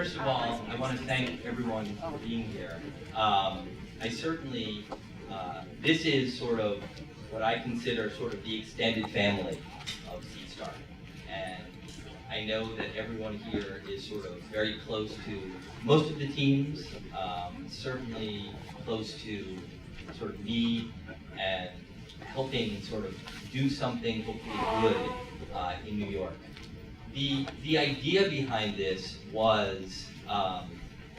first of all, I want to thank everyone for being here. I certainly, this is sort of what I consider sort of the extended family of SeedStart. And I know that everyone here is sort of very close to most of the teams, certainly close to sort of me and helping sort of do something hopefully good in New York. The idea behind this was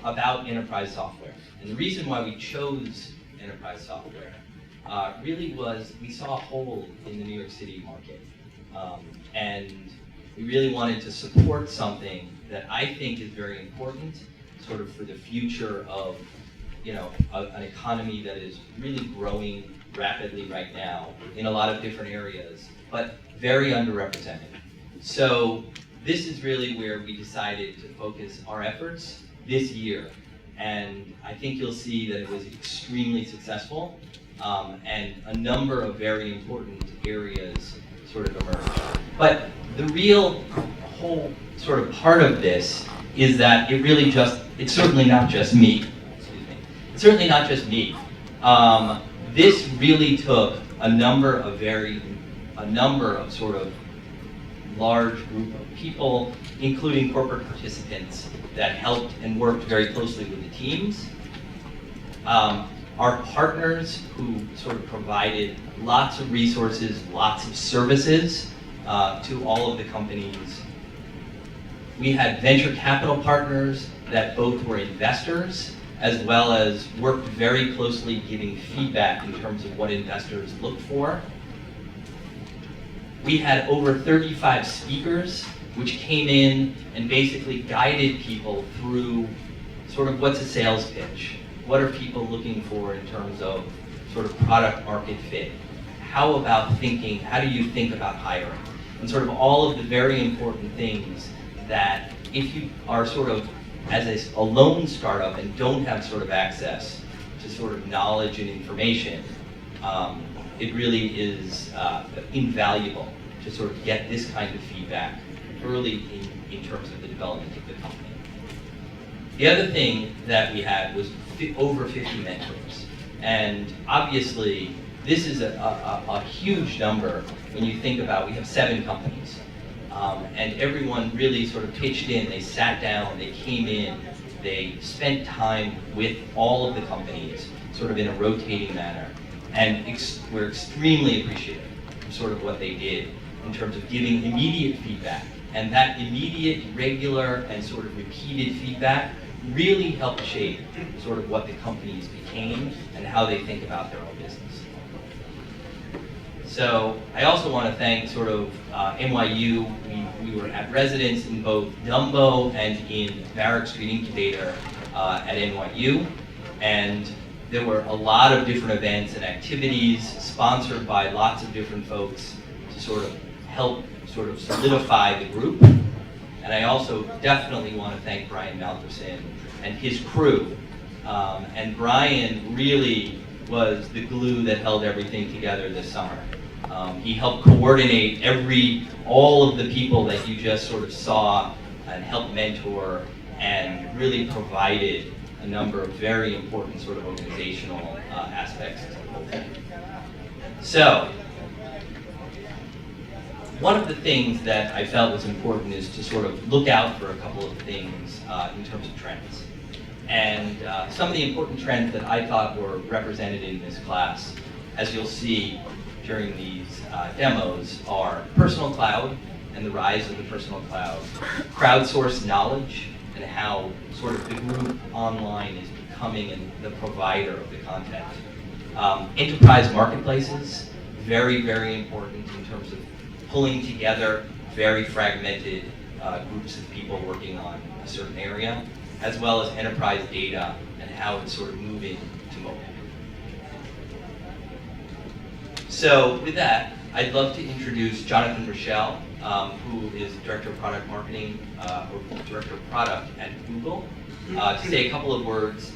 about enterprise software. And the reason why we chose enterprise software really was we saw a hole in the New York City market. And we really wanted to support something that I think is very important sort of for the future of an economy that is really growing rapidly right now in a lot of different areas, but very underrepresented. So this is really where we decided to focus our efforts this year. And I think you'll see that it was extremely successful, and a number of very important areas sort of emerged. But the real whole sort of part of this is that it's certainly not just me. It's certainly not just me. This really took a number of sort of large group of people, including corporate participants, that helped and worked very closely with the teams. Our partners who sort of provided lots of resources, lots of services to all of the companies. We had venture capital partners that both were investors as well as worked very closely giving feedback in terms of what investors look for. We had over 35 speakers which came in and basically guided people through sort of what's a sales pitch, what are people looking for in terms of sort of product market fit, how do you think about hiring, and sort of all of the very important things that if you are sort of as a lone startup and don't have sort of access to sort of knowledge and information, it really is invaluable to sort of get this kind of feedback early in terms of the development of the company. The other thing that we had was over 50 mentors. And obviously, this is a huge number when you think about, we have 7 companies. And everyone really sort of pitched in, they sat down, they came in, they spent time with all of the companies, sort of in a rotating manner. And we're extremely appreciative of sort of what they did in terms of giving immediate feedback. And that immediate, regular, and sort of repeated feedback really helped shape sort of what the companies became and how they think about their own business. So I also want to thank sort of NYU. We were at residence in both Dumbo and in Barrack Street Incubator at NYU. And there were a lot of different events and activities sponsored by lots of different folks to sort of help sort of solidify the group. And I also definitely want to thank Brian Malkerson and his crew. And Brian really was the glue that held everything together this summer. He helped coordinate all of the people that you just sort of saw and helped mentor and really provided a number of very important sort of organizational aspects to the whole thing. So, one of the things that I felt was important is to sort of look out for a couple of things in terms of trends. And some of the important trends that I thought were represented in this class, as you'll see during these demos, are personal cloud and the rise of the personal cloud, crowdsourced knowledge and how sort of the group online is becoming the provider of the content. Enterprise marketplaces, very, very important in terms of pulling together very fragmented groups of people working on a certain area, as well as enterprise data and how it's sort of moving to mobile. So with that, I'd love to introduce Jonathan Rochelle, who is Director of Product Marketing, or Director of Product at Google, to say a couple of words,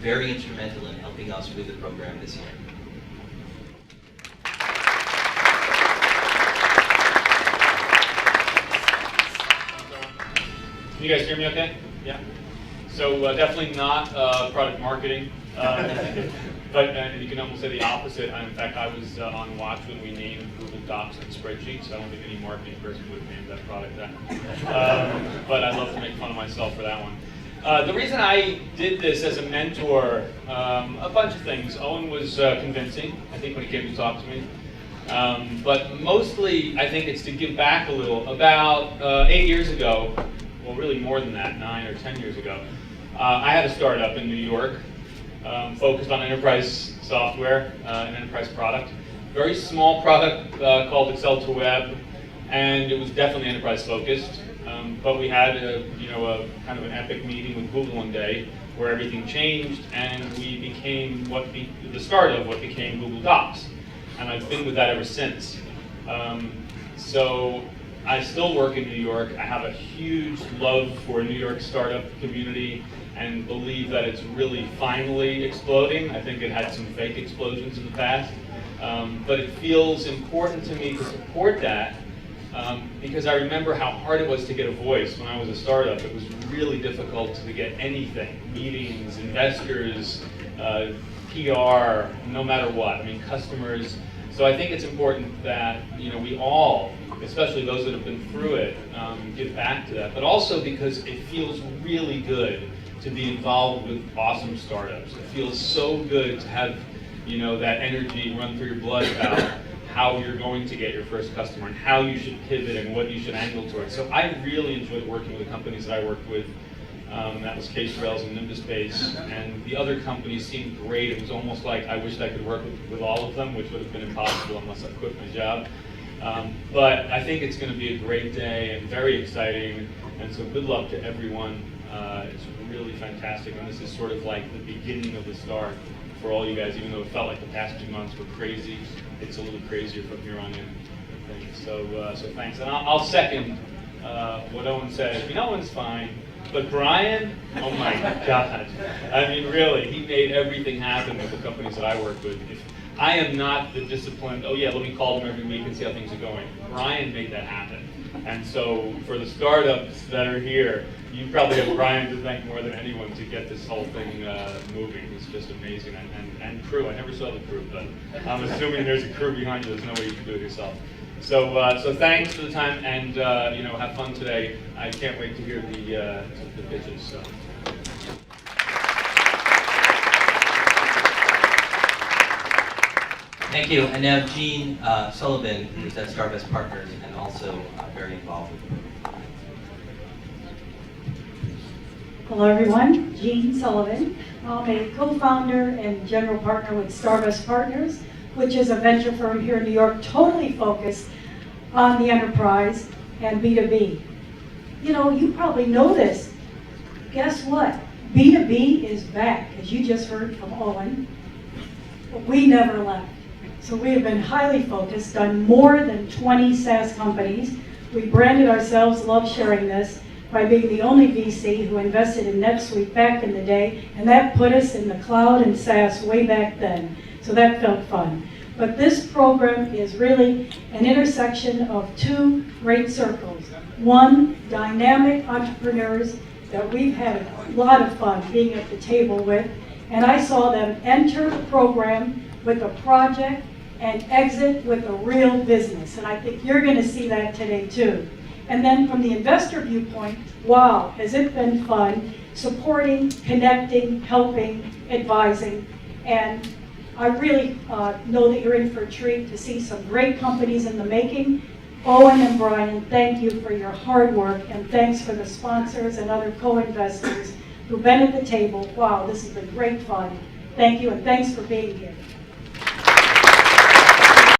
very instrumental in helping us with the program this year. Can you guys hear me okay? Yeah. So definitely not product marketing, but you can almost say the opposite. In fact, I was on watch when we named Google Docs and spreadsheets. I don't think any marketing person would have named that product that. But I love to make fun of myself for that one. The reason I did this as a mentor, a bunch of things. Owen was convincing, I think, when he came to talk to me. But mostly, I think it's to give back a little. About 8 years ago, well, really more than that, 9 or 10 years ago, I had a startup in New York focused on enterprise software, an enterprise product. Very small product called Excel to Web, and it was definitely enterprise focused. But we had a kind of an epic meeting with Google one day where everything changed, and we became the start of what became Google Docs. And I've been with that ever since. So I still work in New York. I have a huge love for New York startup community and believe that it's really finally exploding. I think it had some fake explosions in the past. But it feels important to me to support that because I remember how hard it was to get a voice when I was a startup. It was really difficult to get anything, meetings, investors, PR, no matter what. I mean, customers. So I think it's important that we all, especially those that have been through it, give back to that. But also because it feels really good to be involved with awesome startups. It feels so good to have that energy run through your blood about how you're going to get your first customer and how you should pivot and what you should angle towards. So I really enjoyed working with the companies that I worked with. That was K-Trails and Nimbuspace, and the other companies seemed great. It was almost like I wished I could work with all of them, which would have been impossible unless I quit my job. But I think it's going to be a great day and very exciting, and so good luck to everyone. It's really fantastic, and this is sort of like the beginning of the start for all you guys, even though it felt like the past 2 months were crazy. It's a little crazier from here on in. So thanks. And I'll second what Owen said. Owen's fine. But Brian, oh my God. I mean, really, he made everything happen with the companies that I work with. If I am not the disciplined, oh yeah, let me call them every week and see how things are going. Brian made that happen. And so for the startups that are here, you probably have Brian to thank more than anyone to get this whole thing moving. It's just amazing. And crew, I never saw the crew, but I'm assuming there's a crew behind you. There's no way you can do it yourself. So thanks for the time, and have fun today. I can't wait to hear the pitches. So. Thank you. And now Gene Sullivan, who's at Starbest Partners and also very involved with the program. Hello everyone, Gene Sullivan. I'm a co-founder and general partner with Starbest Partners, which is a venture firm here in New York totally focused on the enterprise and B2B. You probably know this. Guess what? B2B is back, as you just heard from Owen, but we never left. So we have been highly focused on more than 20 SaaS companies. We branded ourselves, love sharing this, by being the only VC who invested in NetSuite back in the day, and that put us in the cloud and SaaS way back then. So that felt fun. But this program is really an intersection of two great circles. One, dynamic entrepreneurs that we've had a lot of fun being at the table with, and I saw them enter the program with a project and exit with a real business. And I think you're going to see that today too. And then from the investor viewpoint, wow, has it been fun supporting, connecting, helping, advising. And I really know that you're in for a treat to see some great companies in the making. Owen and Brian, thank you for your hard work, and thanks for the sponsors and other co-investors who've been at the table. Wow, this has been great fun. Thank you, and thanks for being here.